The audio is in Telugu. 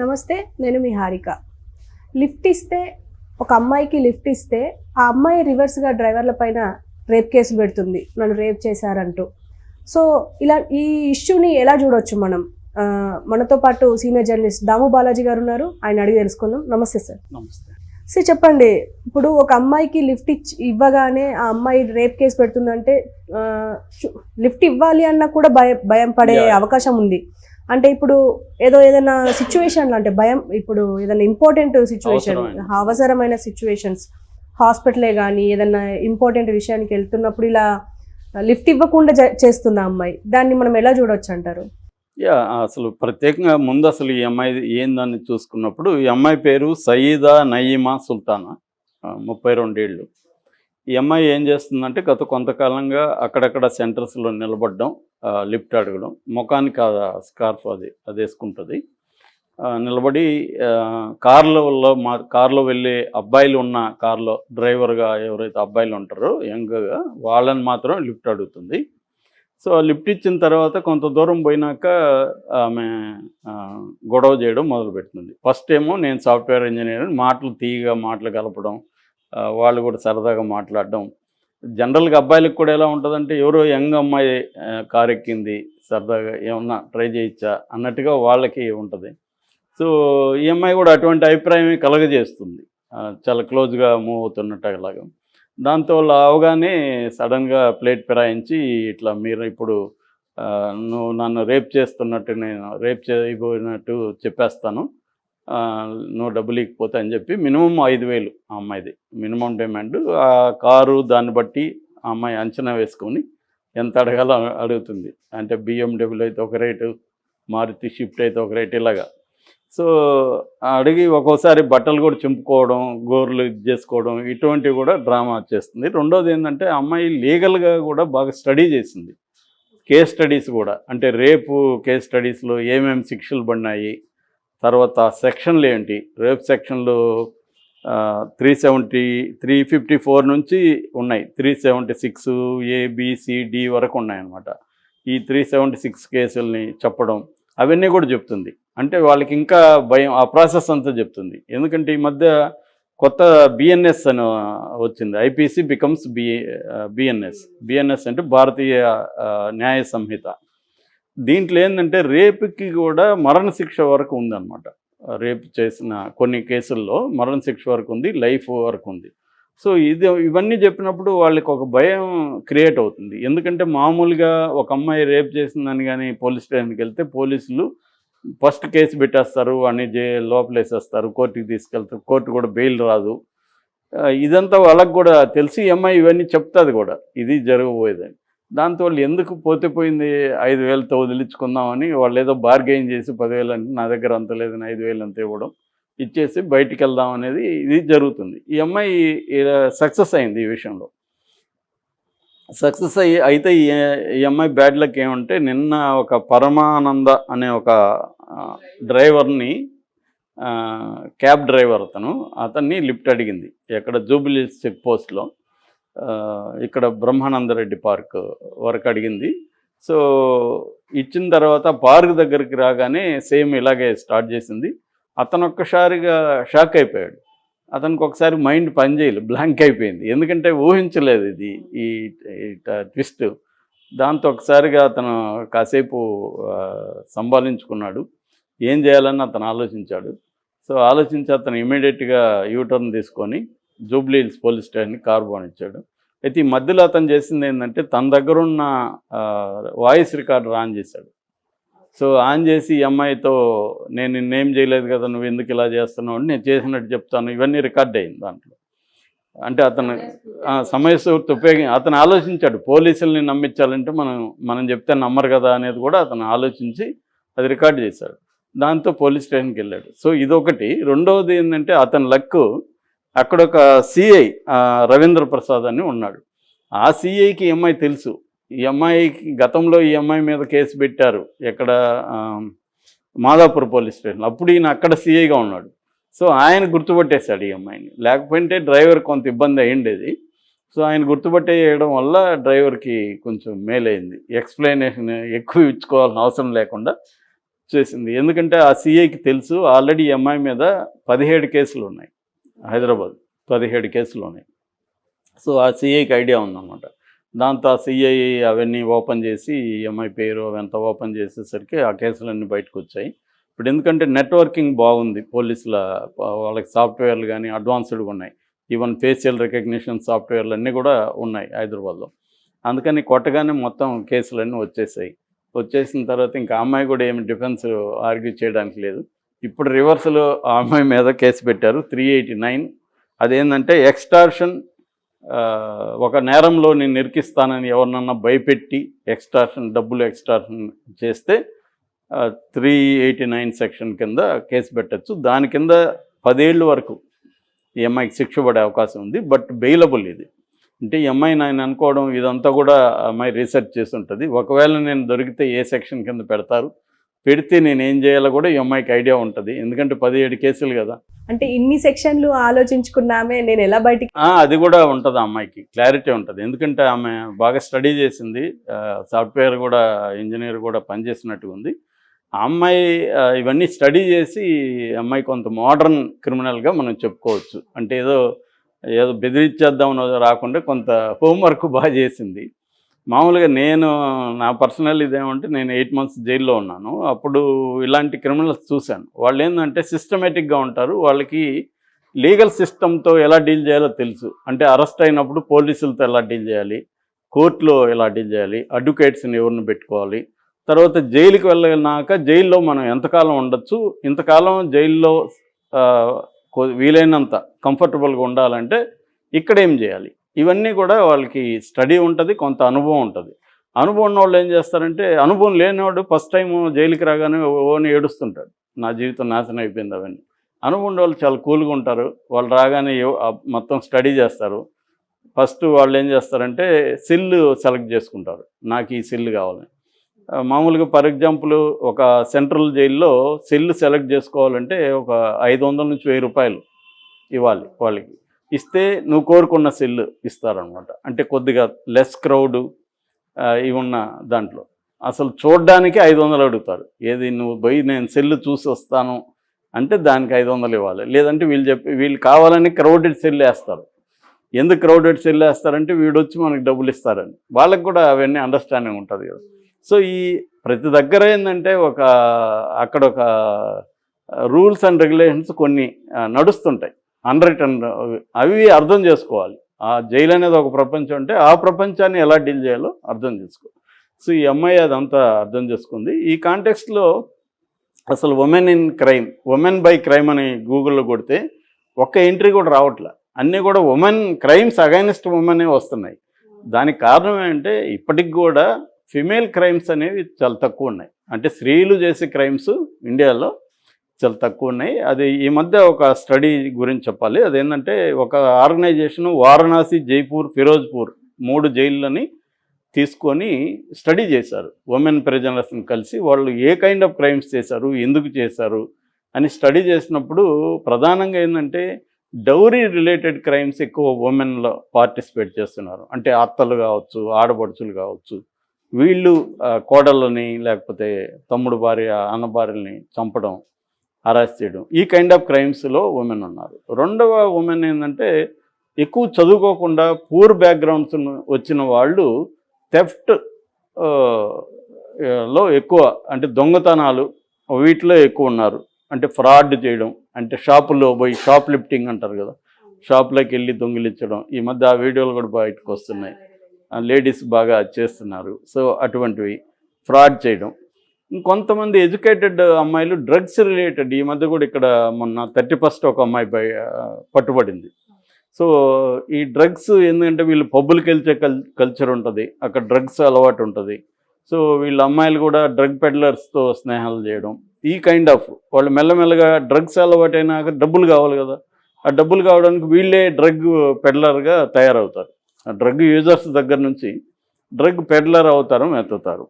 నమస్తే, నేను మీ హారిక. లిఫ్ట్ ఇస్తే ఒక అమ్మాయికి లిఫ్ట్ ఇస్తే ఆ అమ్మాయి రివర్స్గా డ్రైవర్ల పైన రేప్ కేసులు పెడుతుంది, నన్ను రేప్ చేశారంటూ. సో ఇలా ఈ ఇష్యూని ఎలా చూడొచ్చు మనం? మనతో పాటు సీనియర్ జర్నలిస్ట్ దాము బాలాజీ గారు ఉన్నారు, ఆయన అడిగి తెలుసుకుందాం. నమస్తే సార్. నమస్తే సార్, చెప్పండి. ఇప్పుడు ఒక అమ్మాయికి లిఫ్ట్ ఇవ్వగానే ఆ అమ్మాయి రేప్ కేసు పెడుతుందంటే లిఫ్ట్ ఇవ్వాలి అన్నా కూడా భయం పడే అవకాశం ఉంది. అంటే ఇప్పుడు ఏదైనా సిచ్యువేషన్లో, అంటే భయం, ఇప్పుడు ఏదైనా ఇంపార్టెంట్ సిచ్యువేషన్, అవసరమైన సిచ్యువేషన్స్, హాస్పిటలే కానీ ఏదైనా ఇంపార్టెంట్ విషయానికి వెళ్తున్నప్పుడు ఇలా లిఫ్ట్ ఇవ్వకుండా చేస్తున్న అమ్మాయి, దాన్ని మనం ఎలా చూడొచ్చు అంటారు? అసలు ప్రత్యేకంగా ముందు అసలు ఈ అమ్మాయి ఏందని చూసుకున్నప్పుడు, ఈ అమ్మాయి పేరు సయీదా నయీమా సుల్తానా, 32 ఏళ్ళు. ఈ అమ్మాయి ఏం చేస్తుందంటే గత కొంతకాలంగా అక్కడక్కడ సెంటర్స్లో నిలబడడం, లిఫ్ట్ అడగడం, ముఖానికి స్కార్ఫ్ అది వేసుకుంటుంది. నిలబడి కార్లో వెళ్ళే అబ్బాయిలు ఉన్న కార్లో డ్రైవర్గా ఎవరైతే అబ్బాయిలు ఉంటారో యంగ్గా, వాళ్ళని మాత్రం లిఫ్ట్ అడుగుతుంది. సో లిఫ్ట్ ఇచ్చిన తర్వాత కొంత దూరం పోయినాక ఆమె గొడవ చేయడం మొదలుపెడుతుంది. ఫస్ట్ ఏమో నేను సాఫ్ట్వేర్ ఇంజనీర్, తీయగా మాటలు కలపడం, వాళ్ళు కూడా సరదాగా మాట్లాడడం. జనరల్గా అబ్బాయిలకు కూడా ఎలా ఉంటుందంటే, ఎవరో యంగ్ అమ్మాయి కారు ఎక్కింది, సరదాగా ఏమన్నా ట్రై చేయొచ్చా అన్నట్టుగా వాళ్ళకి ఉంటుంది. సో ఈ అమ్మాయి కూడా అటువంటి అభిప్రాయం కలగజేస్తుంది, చాలా క్లోజ్గా మూవ్ అవుతున్నట్టు అలాగా. దాంతో వాళ్ళు అవగానే సడన్గా ప్లేట్ ఫిరాయించి, ఇట్లా మీరు ఇప్పుడు నువ్వు నన్ను రేప్ చేస్తున్నట్టు, నేను రేప్ చేయబోయినట్టు చెప్పేస్తాను, నువ్వు డబ్బులు ఇకపోతే అని చెప్పి మినిమం 5,000 ఆ అమ్మాయిది మినిమం డిమాండ్. ఆ కారు దాన్ని బట్టి ఆ అమ్మాయి అంచనా వేసుకొని ఎంత అడగాలో అడుగుతుంది. అంటే BMW అయితే ఒక రేటు, మారుతి షిఫ్ట్ అయితే ఒక రేటు, ఇలాగా. సో అడిగి ఒక్కోసారి బట్టలు కూడా చింపుకోవడం, గోర్లు చేసుకోవడం, ఇటువంటివి కూడా డ్రామా చేస్తుంది. రెండోది ఏంటంటే, అమ్మాయి లీగల్గా కూడా బాగా స్టడీ చేసింది, కేస్ స్టడీస్ కూడా. అంటే రేపు కేస్ స్టడీస్లో ఏమేమి శిక్షలు పడినాయి, తర్వాత సెక్షన్లు ఏంటి, రేప్ సెక్షన్లు 354 నుంచి ఉన్నాయి, 376 ABCD వరకు ఉన్నాయన్నమాట. ఈ 376 కేసుల్ని చెప్పడం, అవన్నీ కూడా చెప్తుంది. అంటే వాళ్ళకి ఇంకా భయం, ఆ ప్రాసెస్ అంతా చెప్తుంది. ఎందుకంటే ఈ మధ్య కొత్త BNS అని వచ్చింది, IPC బికమ్స్ BNS అంటే భారతీయ న్యాయ సంహిత. దీంట్లో ఏంటంటే రేపుకి కూడా మరణశిక్ష వరకు ఉందన్నమాట. రేపు చేసిన కొన్ని కేసుల్లో మరణశిక్ష వరకు ఉంది, లైఫ్ వరకు ఉంది. సో ఇవన్నీ చెప్పినప్పుడు వాళ్ళకి ఒక భయం క్రియేట్ అవుతుంది. ఎందుకంటే మామూలుగా ఒక అమ్మాయి రేప్ చేసిందని కానీ పోలీస్ స్టేషన్కి వెళ్తే పోలీసులు ఫస్ట్ కేసు పెట్టేస్తారు, అని లోపలేసేస్తారు, కోర్టుకి తీసుకెళ్తారు, కోర్టు కూడా బెయిల్ రాదు. ఇదంతా వాళ్ళకు కూడా తెలిసి ఈ అమ్మాయి ఇవన్నీ చెప్తుంది కూడా, ఇది జరగబోయేదని. దాంతో వాళ్ళు ఎందుకు పోయింది 5,000తో వదిలించుకుందామని వాళ్ళు ఏదో బార్గెయిన్ చేసి 10,000 అంటే, నా దగ్గర అంత లేదని 5,000 అంత ఇవ్వడం, ఇచ్చేసి బయటికి వెళ్దాం అనేది ఇది జరుగుతుంది. ఈ అమ్మాయి సక్సెస్ అయింది ఈ విషయంలో. సక్సెస్ అయితే ఈ అమ్మాయి బ్యాడ్ లక్ ఏమంటే, నిన్న ఒక పరమానంద అనే ఒక డ్రైవర్ని, క్యాబ్ డ్రైవర్ అతన్ని లిఫ్ట్ అడిగింది, ఎక్కడ జూబిలీహిల్స్ చెక్ పోస్ట్లో, ఇక్కడ బ్రహ్మానందరెడ్డి పార్క్ వరకు అడిగింది. సో ఇచ్చిన తర్వాత పార్క్ దగ్గరికి రాగానే సేమ్ ఇలాగే స్టార్ట్ చేసింది. అతను ఒక్కసారిగా షాక్ అయిపోయాడు. అతనికి ఒకసారి మైండ్ పనిచేయలేదు, బ్లాంక్ అయిపోయింది. ఎందుకంటే ఊహించలేదు ఇది, ఈ ట్విస్ట్. దాంతో ఒకసారిగా అతను కాసేపు సంభాలించుకున్నాడు, ఏం చేయాలని అతను ఆలోచించాడు. సో ఆలోచించి అతను ఇమీడియట్గా యూటర్న్ తీసుకొని జూబ్లీహిల్స్ పోలీస్ స్టేషన్కి కారు పోనిచ్చాడు. అయితే ఈ మధ్యలో అతను చేసింది ఏంటంటే, తన దగ్గర ఉన్న వాయిస్ రికార్డర్ ఆన్ చేశాడు. సో ఆన్ చేసి ఈ అమ్మాయితో, నేను నిన్నేం చేయలేదు కదా, నువ్వు ఎందుకు ఇలా చేస్తున్నావు అని, నేను చేసినట్టు చెప్తాను, ఇవన్నీ రికార్డ్ అయింది దాంట్లో. అంటే అతను సమయస్ఫూర్తి అతను ఆలోచించాడు, పోలీసుల్ని నమ్మించాలంటే మనం చెప్తే నమ్మరు కదా అనేది కూడా అతను ఆలోచించి అది రికార్డ్ చేశాడు. దాంతో పోలీస్ స్టేషన్కి వెళ్ళాడు. సో ఇదొకటి. రెండవది ఏంటంటే, అతని లక్, అక్కడ ఒక CI రవీంద్ర ప్రసాద్ అని ఉన్నాడు. ఆ CIకి ఈ అమ్మాయి తెలుసు. ఈ అమ్మాయికి గతంలో ఈ అమ్మాయి మీద కేసు పెట్టారు, ఎక్కడ మాదాపూర్ పోలీస్ స్టేషన్. అప్పుడు ఈయన అక్కడ CIగా ఉన్నాడు. సో ఆయన గుర్తుపట్టేశాడు ఈ అమ్మాయిని. లేకపోతే డ్రైవర్ కొంత ఇబ్బంది అయ్యిండేది. సో ఆయన గుర్తుపట్టేయడం వల్ల డ్రైవర్కి కొంచెం మేలైంది, ఎక్స్ప్లెనేషన్ ఎక్కువ ఇచ్చుకోవాల్సిన అవసరం లేకుండా చేసింది. ఎందుకంటే ఆ సిఐకి తెలుసు ఆల్రెడీ ఎంఐ మీద 17 కేసులు ఉన్నాయి, హైదరాబాద్ 17 కేసులు ఉన్నాయి. సో ఆ సిఐకి ఐడియా ఉందన్నమాట. దాంతో ఆ సిఐ అవన్నీ ఓపెన్ చేసి ఎంఐ పేరు అవంతా ఓపెన్ చేసేసరికి ఆ కేసులన్నీ బయటకు వచ్చాయి. ఇప్పుడు ఎందుకంటే నెట్వర్కింగ్ బాగుంది పోలీసుల, వాళ్ళకి సాఫ్ట్వేర్లు కానీ అడ్వాన్స్డ్గా ఉన్నాయి. ఈవెన్ ఫేషియల్ రికగ్నిషన్ సాఫ్ట్వేర్లు అన్నీ కూడా ఉన్నాయి హైదరాబాద్లో. అందుకని కొట్టగానే మొత్తం కేసులన్నీ వచ్చేసాయి. వచ్చేసిన తర్వాత ఇంకా అమ్మాయి కూడా ఏమి డిఫెన్స్ ఆర్గ్యూ చేయడానికి లేదు. ఇప్పుడు రివర్స్లో ఆ అమ్మాయి మీద కేసు పెట్టారు 389. అదేంటంటే ఎక్స్టార్షన్, ఒక నేరంలో నేను నిరికిస్తానని ఎవరినన్నా భయపెట్టి డబ్బులు ఎక్స్టార్షన్ చేస్తే 389 సెక్షన్ కింద కేసు పెట్టచ్చు. దాని కింద 10 ఏళ్ళ వరకు ఈ అమ్మాయికి శిక్ష పడే అవకాశం ఉంది. బట్ బెయిలబుల్ ఇది. అంటే ఈ అమ్మాయి నేను అనుకోవడం ఇదంతా కూడా అమ్మాయి రీసెర్చ్ చేసి ఉంటుంది. ఒకవేళ నేను దొరికితే ఏ సెక్షన్ కింద పెడితే నేను ఏం చేయాలో కూడా ఈ అమ్మాయికి ఐడియా ఉంటుంది. ఎందుకంటే 17 కేసులు కదా. అంటే ఇన్ని సెక్షన్లు ఆలోచించుకున్నామే, నేను ఎలా బయటికి అది కూడా ఉంటుంది, ఆ అమ్మాయికి క్లారిటీ ఉంటుంది. ఎందుకంటే ఆమె బాగా స్టడీ చేసింది, సాఫ్ట్వేర్ కూడా ఇంజనీర్ కూడా పనిచేసినట్టుగా ఉంది. ఆ అమ్మాయి ఇవన్నీ స్టడీ చేసి అమ్మాయి కొంత మోడర్న్ క్రిమినల్గా మనం చెప్పుకోవచ్చు. అంటే ఏదో బెదిరించేద్దామని రాకుండా కొంత హోంవర్క్ బాగా చేసింది. మామూలుగా నా పర్సనల్ ఇదేమంటే నేను 8 months జైల్లో ఉన్నాను. అప్పుడు ఇలాంటి క్రిమినల్స్ చూశాను. వాళ్ళు ఏంటంటే సిస్టమేటిక్గా ఉంటారు. వాళ్ళకి లీగల్ సిస్టంతో ఎలా డీల్ చేయాలో తెలుసు. అంటే అరెస్ట్ అయినప్పుడు పోలీసులతో ఎలా డీల్ చేయాలి, కోర్టులో ఎలా డీల్ చేయాలి, అడ్వకేట్స్ని ఎవరిని పెట్టుకోవాలి, తర్వాత జైలుకి వెళ్ళినాక జైల్లో మనం ఎంతకాలం ఉండొచ్చు, ఇంతకాలం జైల్లో వీలైనంత కంఫర్టబుల్గా ఉండాలంటే ఇక్కడ ఏం చేయాలి, ఇవన్నీ కూడా వాళ్ళకి స్టడీ ఉంటుంది, కొంత అనుభవం ఉంటుంది. అనుభవం ఉన్న వాళ్ళు ఏం చేస్తారంటే, అనుభవం లేనివాడు ఫస్ట్ టైం జైలుకి రాగానే ఓని ఏడుస్తుంటాడు, నా జీవితం నాశనం అయిపోయింది అవన్నీ. అనుభవం ఉన్న వాళ్ళు చాలా కూల్గా ఉంటారు. వాళ్ళు రాగానే మొత్తం స్టడీ చేస్తారు. ఫస్ట్ వాళ్ళు ఏం చేస్తారంటే సెల్ సెలెక్ట్ చేసుకుంటారు, నాకు ఈ సెల్ కావాలని. మామూలుగా ఫర్ ఎగ్జాంపుల్ ఒక సెంట్రల్ జైల్లో సెల్ సెలెక్ట్ చేసుకోవాలంటే ఒక 500 నుంచి 1000 రూపాయలు ఇవ్వాలి. వాళ్ళకి ఇస్తే నువ్వు కోరుకున్న సెల్ ఇస్తారనమాట. అంటే కొద్దిగా లెస్ క్రౌడ్ ఇవి ఉన్న దాంట్లో అసలు చూడడానికి 500 అడుగుతారు. ఏది నువ్వు పోయి నేను సెల్ చూసి వస్తాను అంటే దానికి 500 ఇవ్వాలి. లేదంటే వీళ్ళు కావాలని క్రౌడెడ్ సెల్ వేస్తారు. ఎందుకు క్రౌడెడ్ సెల్ వేస్తారంటే వీడొచ్చి మనకి డబ్బులు ఇస్తారని. వాళ్ళకి కూడా అవన్నీ అండర్స్టాండింగ్ ఉంటుంది కదా. సో ఈ ప్రతి దగ్గర ఏంటంటే అక్కడ ఒక రూల్స్ అండ్ రెగ్యులేషన్స్ కొన్ని నడుస్తుంటాయి, అన్రిటన్. అవి అర్థం చేసుకోవాలి. ఆ జైలు అనేది ఒక ప్రపంచం అంటే ఆ ప్రపంచాన్ని ఎలా డీల్ చేయాలో అర్థం చేసుకోవాలి. సో ఈ అమ్మాయి అదంతా అర్థం చేసుకుంది. ఈ కాంటెక్స్ట్లో అసలు ఉమెన్ బై క్రైమ్ అని గూగుల్లో కొడితే ఒక్క ఎంట్రీ కూడా రావట్లే. అన్నీ కూడా క్రైమ్స్ అగైనెస్ట్ ఉమెనే వస్తున్నాయి. దానికి కారణం ఏంటంటే ఇప్పటికి కూడా ఫిమేల్ క్రైమ్స్ అనేవి చాలా తక్కువ ఉన్నాయి. అంటే స్త్రీలు చేసే క్రైమ్స్ ఇండియాలో చాలా తక్కువ ఉన్నాయి. అది ఈ మధ్య ఒక స్టడీ గురించి చెప్పాలి. అదేంటంటే ఒక ఆర్గనైజేషను వారణాసి, జైపూర్, ఫిరోజ్పూర్ 3 జైళ్ళని తీసుకొని స్టడీ చేశారు. ఉమెన్ ప్రిజనర్స్ని కలిసి వాళ్ళు ఏ కైండ్ ఆఫ్ క్రైమ్స్ చేశారు, ఎందుకు చేశారు అని స్టడీ చేసినప్పుడు ప్రధానంగా ఏంటంటే డౌరీ రిలేటెడ్ క్రైమ్స్ ఎక్కువ ఉమెన్లో పార్టిసిపేట్ చేస్తున్నారు. అంటే అత్తలు కావచ్చు, ఆడపడుచులు కావచ్చు, వీళ్ళు కోడళ్ళని లేకపోతే తమ్ముడు భార్య, అన్న భార్యని చంపడం, అరెస్ట్ చేయడం, ఈ కైండ్ ఆఫ్ క్రైమ్స్లో ఉమెన్ ఉన్నారు. రెండవ ఉమెన్ ఏంటంటే ఎక్కువ చదువుకోకుండా పూర్ బ్యాక్గ్రౌండ్స్ వచ్చిన వాళ్ళు థెఫ్ట్ లో ఎక్కువ, అంటే దొంగతనాలు వీటిలో ఎక్కువ ఉన్నారు. అంటే ఫ్రాడ్ చేయడం, అంటే షాపుల్లో పోయి షాప్ లిఫ్టింగ్ అంటారు కదా, షాప్లోకి వెళ్ళి దొంగిలించడం. ఈ మధ్య ఆ వీడియోలు కూడా బయటకు వస్తున్నాయి, లేడీస్ బాగా చేస్తున్నారు. సో అటువంటివి ఫ్రాడ్ చేయడం. ఇంకొంతమంది ఎడ్యుకేటెడ్ అమ్మాయిలు డ్రగ్స్ రిలేటెడ్, ఈ మధ్య కూడా ఇక్కడ మొన్న 31st ఒక అమ్మాయి పట్టుబడింది. సో ఈ డ్రగ్స్ ఎందుకంటే వీళ్ళు పబ్బులకి వెళ్తే కల్చర్ ఉంటుంది, అక్కడ డ్రగ్స్ అలవాటు ఉంటుంది. సో వీళ్ళ అమ్మాయిలు కూడా డ్రగ్ పెడ్లర్స్తో స్నేహాలు చేయడం, ఈ కైండ్ ఆఫ్ వాళ్ళు మెల్లమెల్లగా డ్రగ్స్ అలవాటు అయినాక డబ్బులు కావాలి కదా, ఆ డబ్బులు కావడానికి వీళ్ళే డ్రగ్ పెడ్లర్గా తయారవుతారు. డ్రగ్ యూజర్స్ దగ్గర నుంచి డ్రగ్ పెడ్లర్ అవుతారు, ఎత్తుతారు.